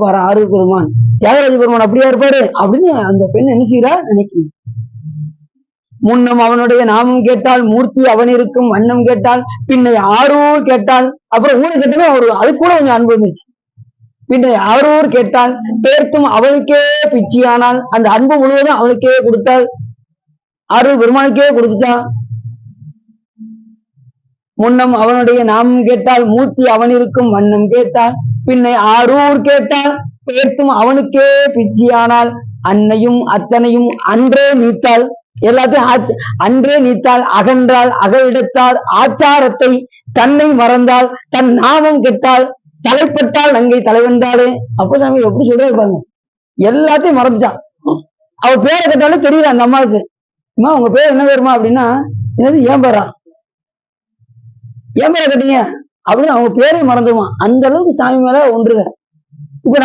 இருப்பாரு ஆறு பெருமான், தியாகராஜ பெருமான் அப்படியா இருப்பாரு அப்படின்னு அந்த பெண் என்ன செய்யறா நினைக்கிறீங்க. முன்னம் அவனுடைய நாமம் கேட்டால், மூர்த்தி அவன் இருக்கும் வண்ணம் கேட்டால், பின்னை ஆரூர் கேட்டால், அப்புறம் ஊரை கேட்டாலும் அவரு அது கூட கொஞ்சம் அன்பு இருந்துச்சு. பின்னை ஆரூர் கேட்டால் பேர்த்தும் அவனுக்கே பிச்சியானால், அந்த அன்பு முழுவதும் அவனுக்கே கொடுத்தாள், ஆரூர் பெருமானுக்கே கொடுத்துட்டான். முன்னம் அவனுடைய நாமம் கேட்டால், மூர்த்தி அவன் இருக்கும் வண்ணம் கேட்டால், பின்னை ஆரூர் கேட்டால் பேர்த்தும் அவனுக்கே பிச்சியானால், அன்னையும் அத்தனையும் அன்றே நீத்தாள், எல்லாத்தையும் அன்றே நீத்தாள், அகன்றாள் அகலிடத்தால் ஆச்சாரத்தை தன்னை மறந்தாள், தன் நாமம் கெட்டாள், தலைப்பட்டால் நங்கை தலைவந்தாளே. அப்போ சாமி எப்படி சொல்றாங்க, எல்லாத்தையும் மறந்துட்டான். அவ பேரை கேட்டாலும் தெரியல அந்த அம்மாவுக்கு. அம்மா உங்க பேர் என்ன பேருமா அப்படின்னா, என்னது ஏன் பேரா, ஏன் பேரை கேட்டீங்க அப்படின்னு அவங்க பேரை மறந்துடுவான். அந்த அளவுக்கு சாமி மேல ஒன்றுக. இப்ப நம்ம